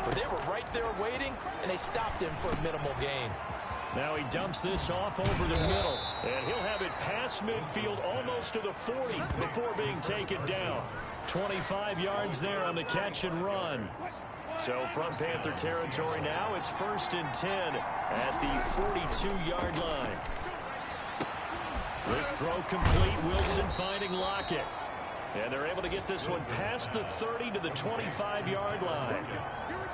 But they were right there waiting, and they stopped him for a minimal gain. Now he dumps this off over the middle, and he'll have it past midfield almost to the 40 before being taken down. 25 yards there on the catch and run. So from Panther territory now, it's 1st and 10 at the 42-yard line. This throw complete. Wilson finding Lockett. And they're able to get this one past the 30 to the 25-yard line.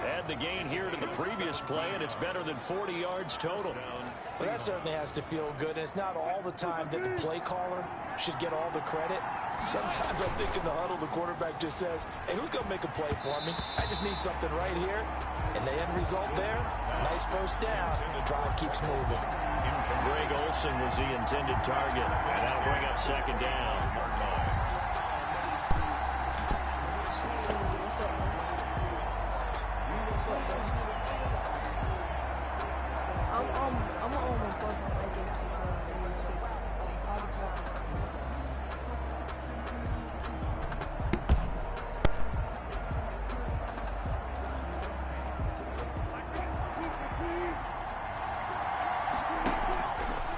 Add the gain here to the previous play, and it's better than 40 yards total. Well, that certainly has to feel good. And it's not all the time that the play caller should get all the credit. Sometimes I think in the huddle, the quarterback just says, hey, who's going to make a play for me? I just need something right here. And the end result there, nice first down. The drive keeps moving. Greg Olsen was the intended target. And that'll bring up 2nd down.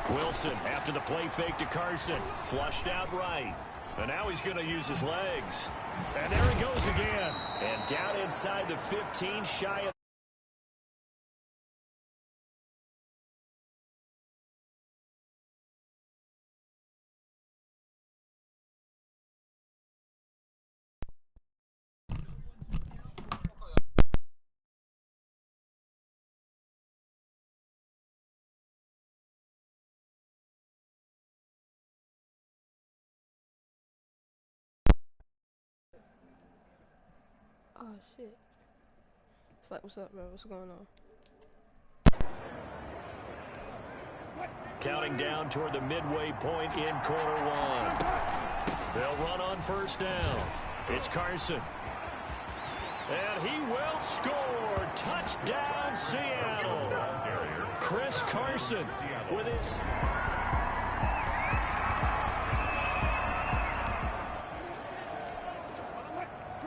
Wilson after the play fake to Carson. Flushed out right. And now he's going to use his legs. And there he goes again. And down inside the 15, shy of. Oh shit. It's like, what's up, bro? What's going on? Counting down toward the midway point in quarter one. They'll run on 1st down. It's Carson. And he will score. Touchdown, Seattle. Chris Carson with his.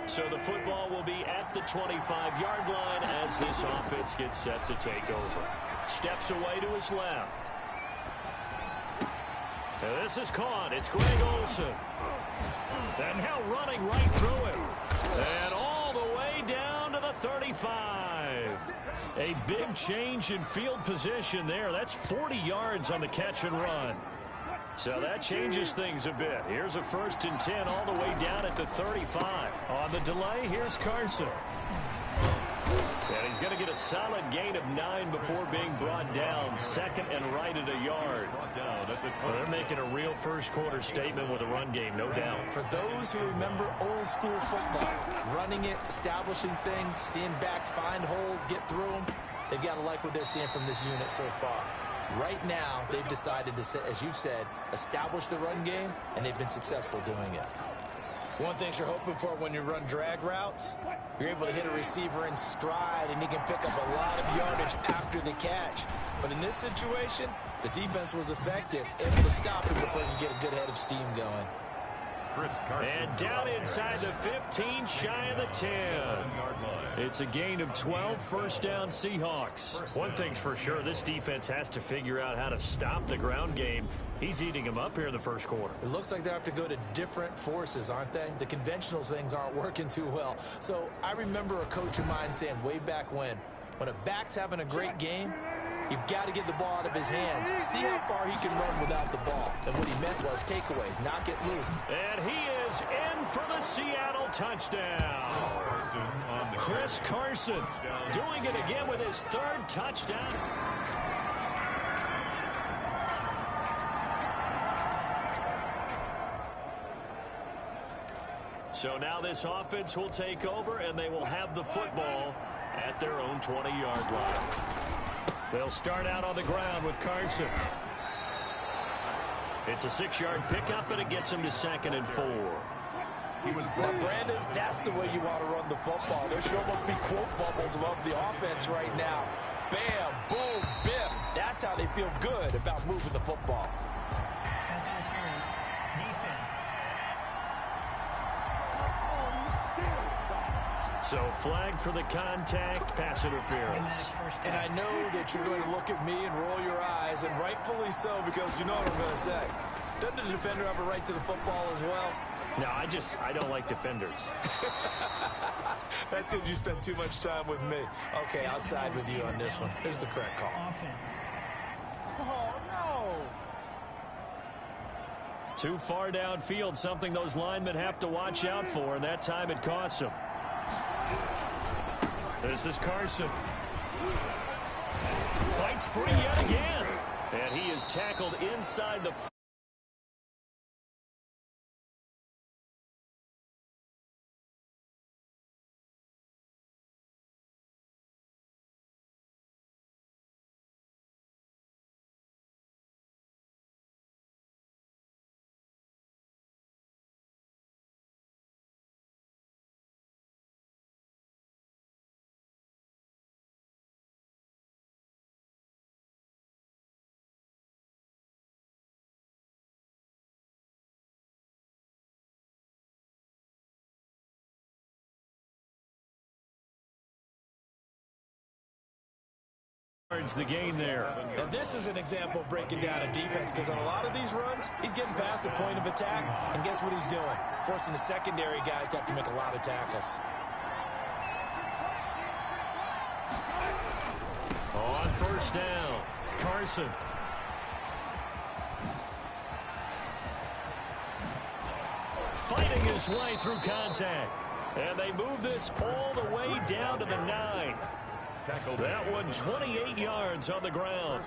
So the football will be at the 25-yard line as this offense gets set to take over. Steps away to his left. And this is caught. It's Greg Olsen. And now running right through him. And all the way down to the 35. A big change in field position there. That's 40 yards on the catch and run. So that changes things a bit. Here's a 1st and 10 all the way down at the 35. On the delay, here's Carson. And he's going to get a solid gain of 9 before being brought down. 2nd and right at a yard. Well, they're making a real first-quarter statement with a run game, no doubt. For those who remember old-school football, running it, establishing things, seeing backs find holes, get through them, they've got to like what they're seeing from this unit so far. Right now, they've decided to, as you've said, establish the run game, and they've been successful doing it. One thing you're hoping for when you run drag routes, you're able to hit a receiver in stride, and he can pick up a lot of yardage after the catch. But in this situation, the defense was effective, able to stop him before he can get a good head of steam going. And down inside the 15, shy of the 10. It's a gain of 12, 1st down Seahawks. One thing's for sure, this defense has to figure out how to stop the ground game. He's eating them up here in the 1st quarter. It looks like they have to go to different forces, aren't they? The conventional things aren't working too well. So I remember a coach of mine saying way back when a back's having a great game, you've got to get the ball out of his hands. See how far he can run without the ball. And what he meant was takeaways, not get loose. And he is in for the Seattle touchdown. Chris Carson doing it again with his 3rd touchdown. So now this offense will take over, and they will have the football at their own 20-yard line. They'll start out on the ground with Carson. It's a 6-yard pickup, and it gets him to 2nd and 4. Now, Brandon, that's the way you want to run the football. There should almost be quote bubbles above the offense right now. Bam, boom, biff. That's how they feel good about moving the football. Pass interference, defense. So flag for the contact, pass interference. And I know that you're going to look at me and roll your eyes, and rightfully so, because you know what I'm going to say. Doesn't the defender have a right to the football as well? No, I don't like defenders. That's because you spent too much time with me. Okay, I'll side with you on this one. This is the correct call. Offense. Oh, no. Too far downfield, something those linemen have to watch out for, and that time it costs them. This is Carson. Fights free yet again. And he is tackled inside the... the gain there. And this is an example of breaking down a defense, because on a lot of these runs, he's getting past the point of attack, and guess what he's doing? Forcing the secondary guys to have to make a lot of tackles. On first down, Carson. Fighting his way through contact. And they move this all the way down to the 9. That one 28 yards on the ground.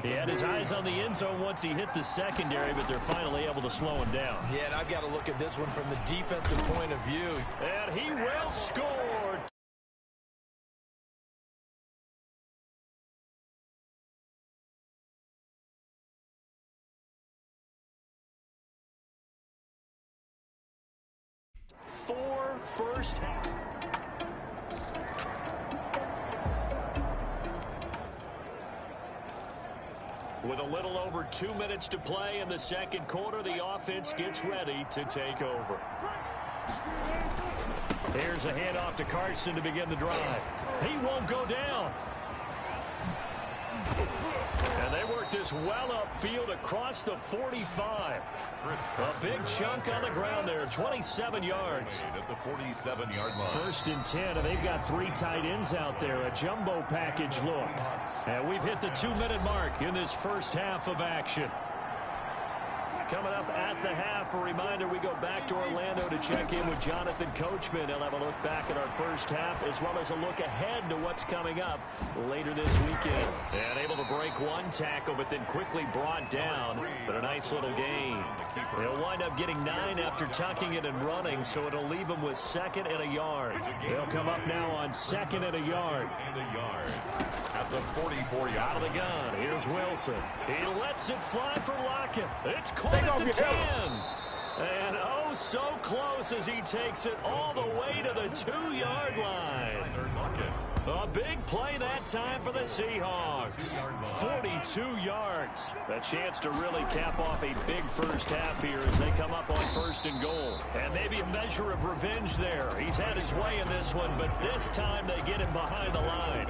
He had his eyes on the end zone once he hit the secondary, but they're finally able to slow him down. Yeah, and I've got to look at this one from the defensive point of view. And he will score. Four first half. With a little over 2 minutes to play in the second quarter, the offense gets ready to take over. Here's a handoff to Carson to begin the drive. He won't go down. And they work this well upfield across the 45. A big chunk on the ground there, 27 yards. At the 47-yard line. First and 10, and they've got 3 tight ends out there, a jumbo package look. And we've hit the 2-minute mark in this first half of action. Coming up at the half, a reminder, we go back to Orlando to check in with Jonathan Coachman. He'll have a look back at our first half as well as a look ahead to what's coming up later this weekend. And able to break one tackle, but then quickly brought down. But a nice little gain. He'll wind up getting 9 after tucking it and running, so it'll leave him with 2nd and a yard. They'll come up now on 2nd and a yard. At the 44-yard out of the gun. Here's Wilson. He lets it fly for Lockett. It's caught at the 10. And oh, so close as he takes it all the way to the 2-yard line. A big play that time for the Seahawks. 42 yards. A chance to really cap off a big first half here as they come up on 1st and goal. And maybe a measure of revenge there. He's had his way in this one, but this time they get him behind the line.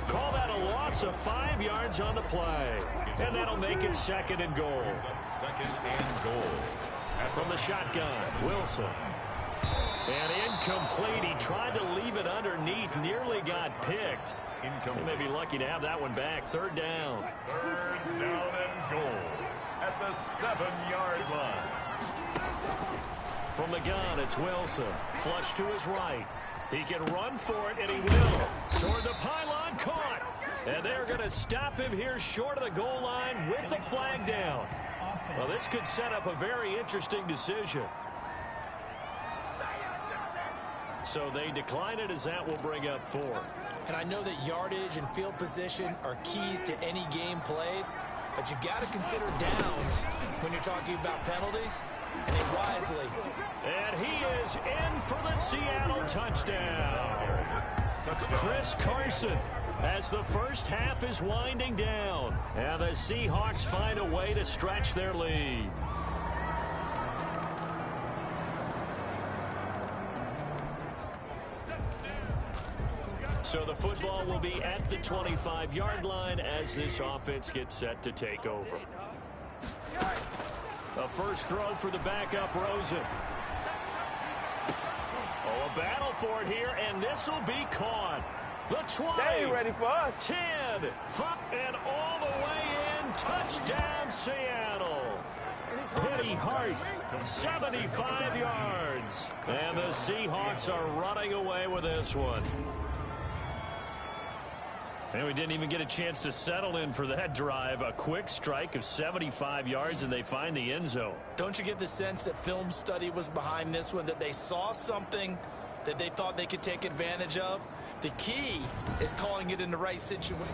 Call that a loss of 5 yards on the play. And that'll make it 2nd and goal. 2nd and goal. From the shotgun, Wilson. And incomplete. He tried to leave it underneath, nearly got picked. He may be lucky to have that one back. 3rd down. 3rd down and goal at the 7-yard line. From the gun, it's Wilson. Flush to his right. He can run for it, and he will. Toward the pylon, caught. And they're going to stop him here short of the goal line with the flag down. Well, this could set up a very interesting decision. So they decline it as that will bring up 4th. And I know that yardage and field position are keys to any game played, but you've got to consider downs when you're talking about penalties, and it wisely. And he is in for the Seattle touchdown. Chris Carson as the first half is winding down. And the Seahawks find a way to stretch their lead. So the football will be at the 25-yard line as this offense gets set to take over. A first throw for the backup Rosen. Oh, a battle for it here, and this will be caught. The 20. They ain't ready for us. 10. 5, and all the way in. Touchdown, Seattle. Penny Hart, 75 yards. And the Seahawks are running away with this one. And we didn't even get a chance to settle in for that drive. A quick strike of 75 yards, and they find the end zone. Don't you get the sense that film study was behind this one, that they saw something that they thought they could take advantage of? The key is calling it in the right situation.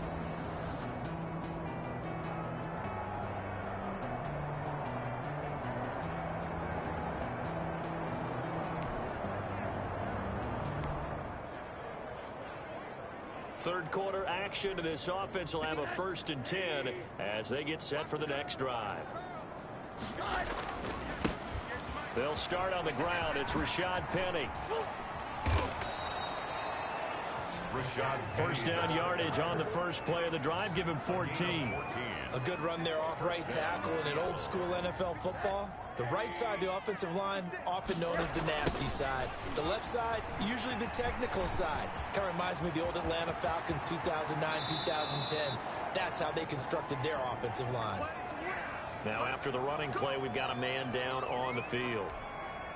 Third quarter action to this offense will have a 1st and 10 as they get set for the next drive. They'll start on the ground. It's Rashad Penny. First down yardage on the first play of the drive. Give him 14. A good run there off right tackle in an old school NFL football. The right side of the offensive line, often known as the nasty side. The left side, usually the technical side. Kind of reminds me of the old Atlanta Falcons 2009, 2010. That's how they constructed their offensive line. Now after the running play, we've got a man down on the field.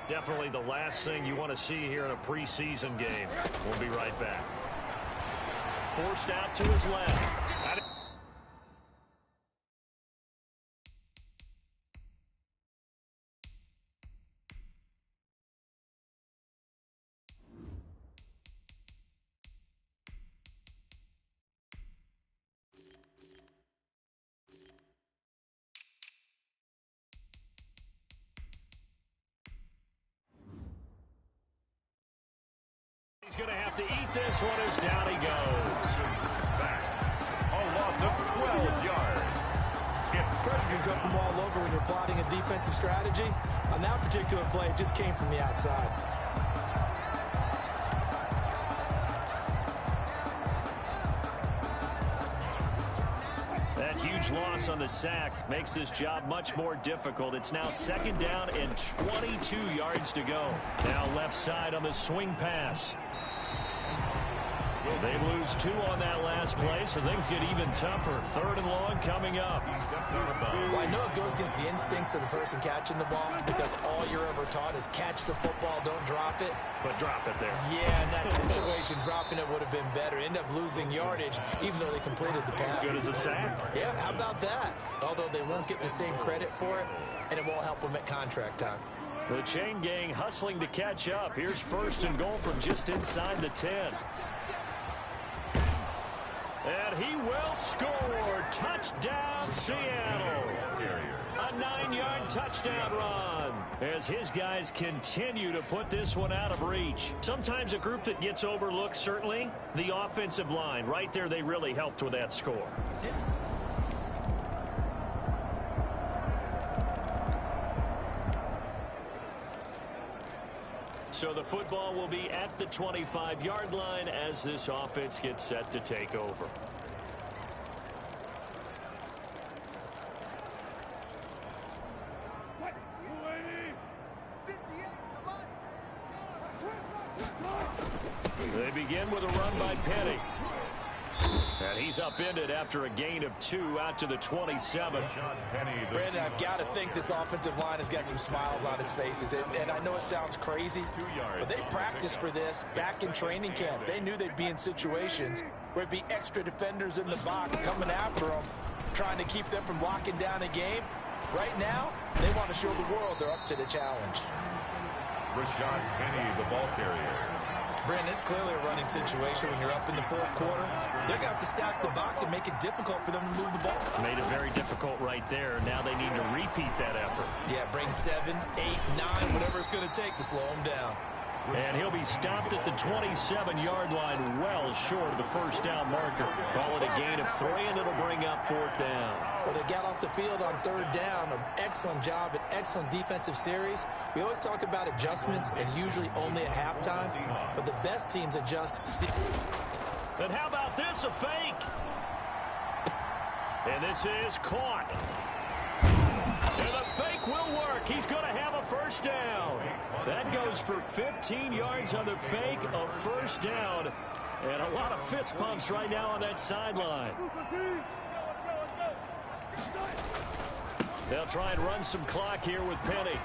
Definitely the last thing you want to see here in a preseason game. We'll be right back. Forced out to his left. He's going to have to eat this one as down he goes. A loss of 12 yards. Pressure can come from all over when you're plotting a defensive strategy. On that particular play, it just came from the outside. That huge loss on the sack makes this job much more difficult. It's now 2nd down and 22 yards to go. Now left side on the swing pass. They lose 2 on that last play, so things get even tougher. 3rd and long coming up. Well, I know it goes against the instincts of the person catching the ball because all you're ever taught is catch the football, don't drop it. But drop it there. Yeah, in that situation, dropping it would have been better. End up losing yardage, even though they completed the pass. As good as a sack. Yeah, how about that? Although they won't get the same credit for it, and it won't help them at contract time. The chain gang hustling to catch up. Here's 1st and goal from just inside the 10. And he will score. Touchdown, Seattle. A 9-yard touchdown run as his guys continue to put this one out of reach. Sometimes a group that gets overlooked, certainly, the offensive line. Right there, they really helped with that score. So the football will be at the 25-yard line as this offense gets set to take over. They begin with a run by Penny. And he's upended after a gain of 2 out to the 27. Brandon, I've got to think this offensive line has got some smiles on its faces. And I know it sounds crazy, but they practiced for this back in training camp. They knew they'd be in situations where it'd be extra defenders in the box coming after them, trying to keep them from locking down a game. Right now, they want to show the world they're up to the challenge. Rashad Penny, the ball carrier. Brandon, it's clearly a running situation when you're up in the 4th quarter. They're going to have to stack the box and make it difficult for them to move the ball. Made it very difficult right there. Now they need to repeat that effort. Yeah, bring 7, 8, 9, whatever it's going to take to slow them down. And he'll be stopped at the 27-yard line, well short of the 1st down marker. Call it a gain of 3, and it'll bring up 4th down. Well, they got off the field on 3rd down. An excellent job, an excellent defensive series. We always talk about adjustments, and usually only at halftime. But the best teams adjust. And how about this, a fake? And this is caught. And the fake will work. He's going to have a first down. That goes for 15 yards on the fake, a first down. And a lot of fist pumps right now on that sideline. They'll try and run some clock here with Penny.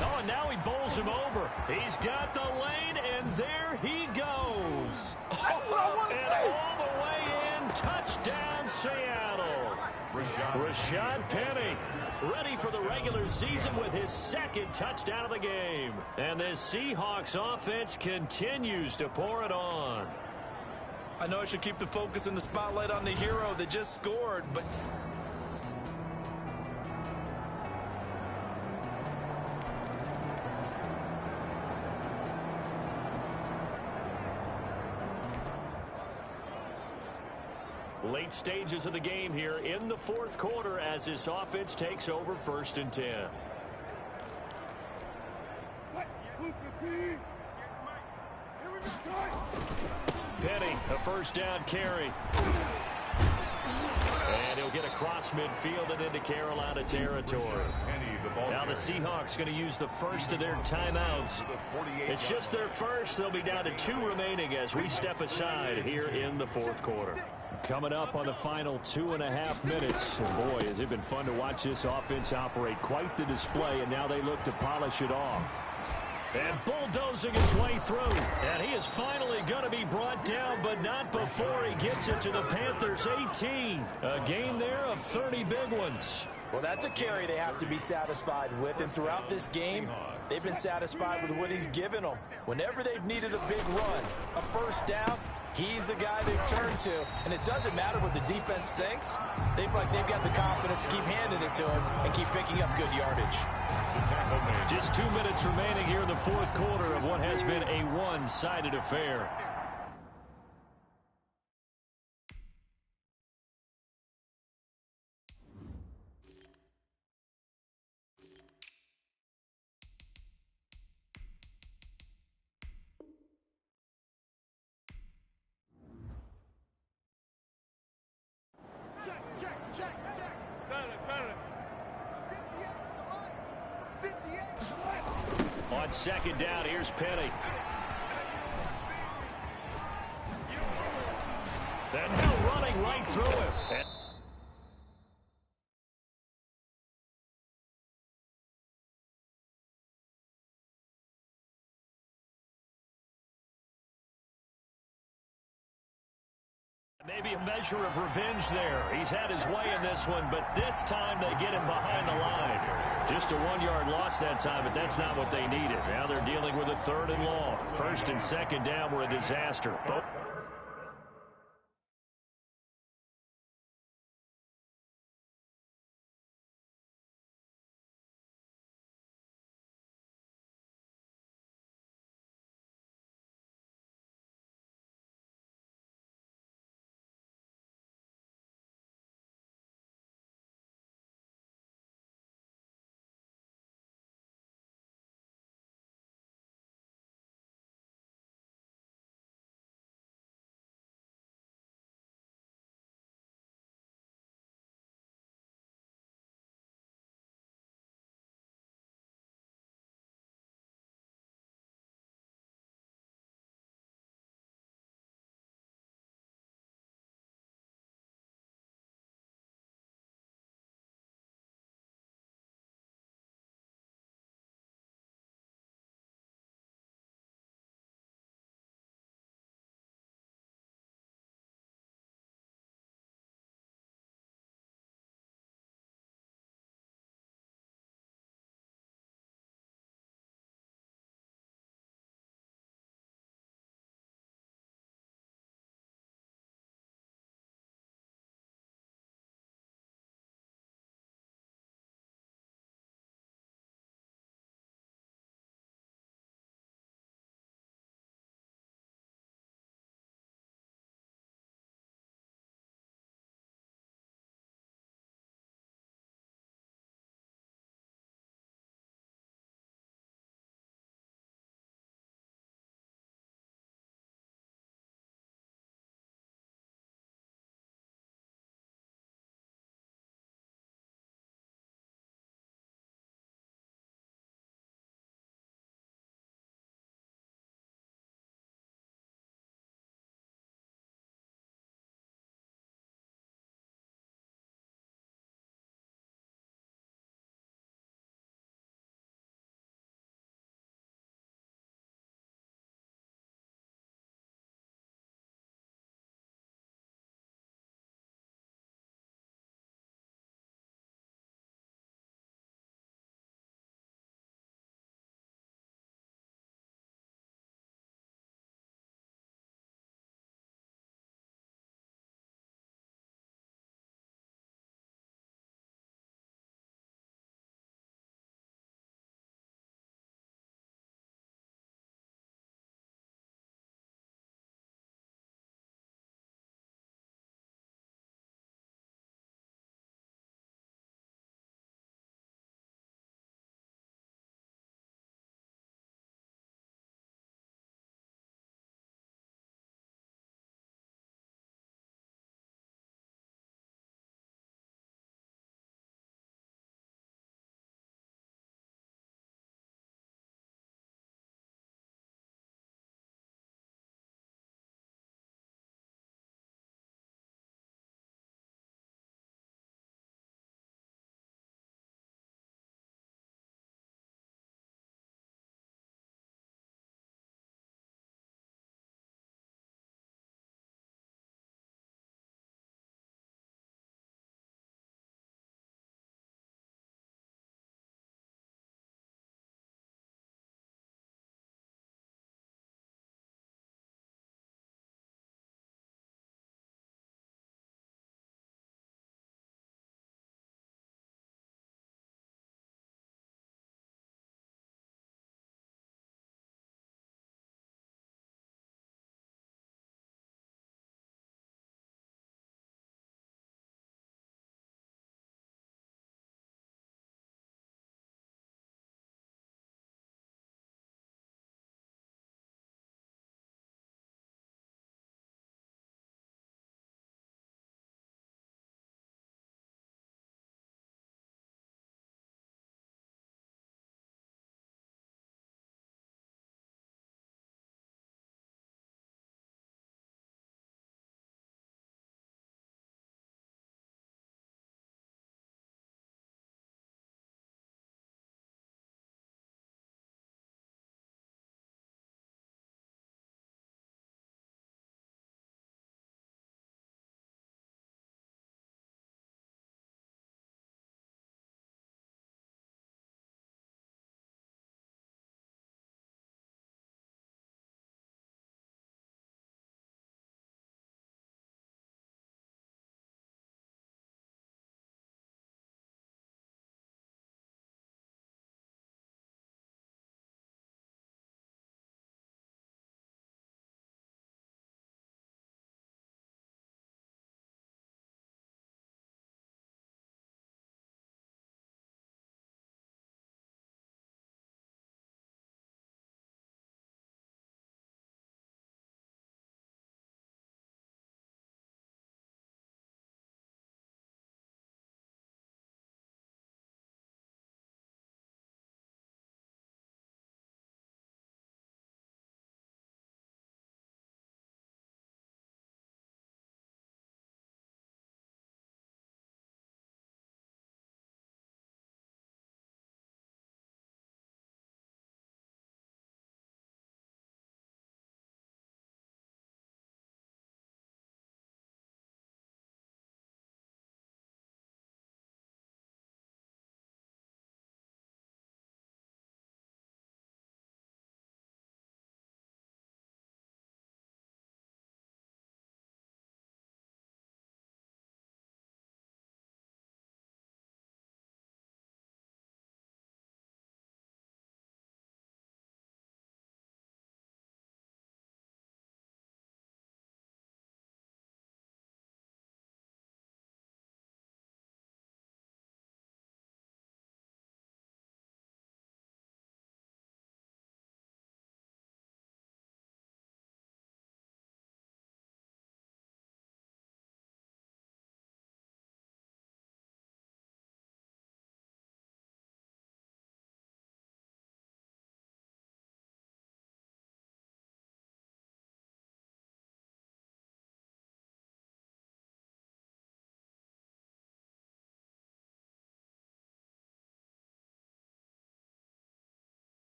Oh, and now he bowls him over. He's got the lane, and there he goes. And all the way in, touchdown Seattle. Rashad Penny ready for the regular season with his second touchdown of the game. And this Seahawks offense continues to pour it on. I know I should keep the focus and the spotlight on the hero that just scored, but... Late stages of the game here in the fourth quarter as this offense takes over 1st and 10. Penny, a first down carry. And he'll get across midfield and into Carolina territory. Now the Seahawks going to use the first of their timeouts. It's just their first. They'll be down to 2 remaining as we step aside here in the fourth quarter. Coming up on the final 2.5 minutes. And boy, has it been fun to watch this offense operate. Quite the display, and now they look to polish it off. And bulldozing his way through. And he is finally going to be brought down, but not before he gets it to the Panthers' 18. A gain there of 30 big ones. Well, that's a carry they have to be satisfied with. And throughout this game, they've been satisfied with what he's given them. Whenever they've needed a big run, a first down, he's the guy they've turned to. And it doesn't matter what the defense thinks. They've got the confidence to keep handing it to him and keep picking up good yardage. Just 2 minutes remaining here in the fourth quarter of what has been a one-sided affair. On second down, here's Penny. And now running right through him. Maybe a measure of revenge there. He's had his way in this one, but this time they get him behind the line. Just a 1-yard loss that time, but that's not what they needed. Now they're dealing with a 3rd and long. 1st and 2nd down were a disaster.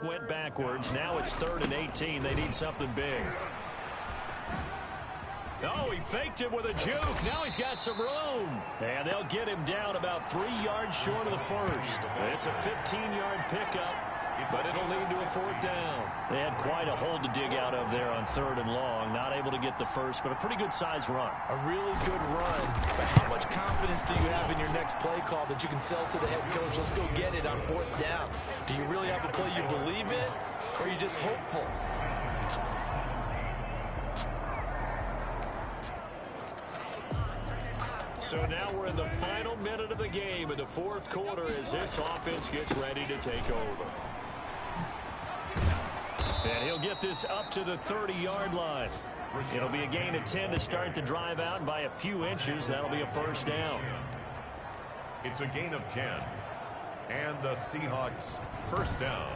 both went backwards. Now it's 3rd and 18. They need something big. Oh, he faked it with a juke. Now he's got some room. And they'll get him down about 3 yards short of the first. It's a 15-yard pickup, but it'll lead to a 4th down. They had quite a hole to dig out of there on 3rd and long. Not able to get the first, but a pretty good-sized run. A really good run. But how much confidence do you have in your next play call that you can sell to the head coach? Let's go get it on 4th down. Do you really have a play you believe in, or are you just hopeful? So now we're in the final minute of the game in the 4th quarter as this offense gets ready to take over. And he'll get this up to the 30-yard line. It'll be a gain of 10 to start the drive out, and by a few inches, that'll be a 1st down. It's a gain of 10. And the Seahawks 1st down.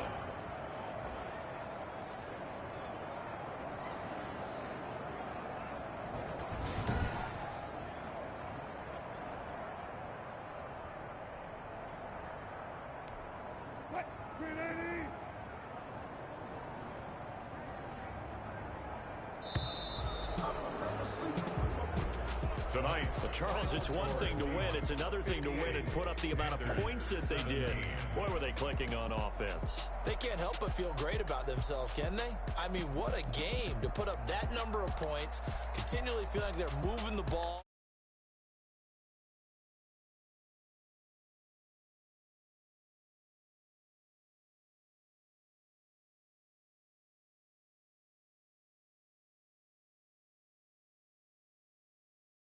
Tonight, Charles, it's one thing to win. It's another thing to win and put up the amount of points that they did. Boy, were they clicking on offense. They can't help but feel great about themselves, can they? I mean, what a game to put up that number of points, continually feel like they're moving the ball.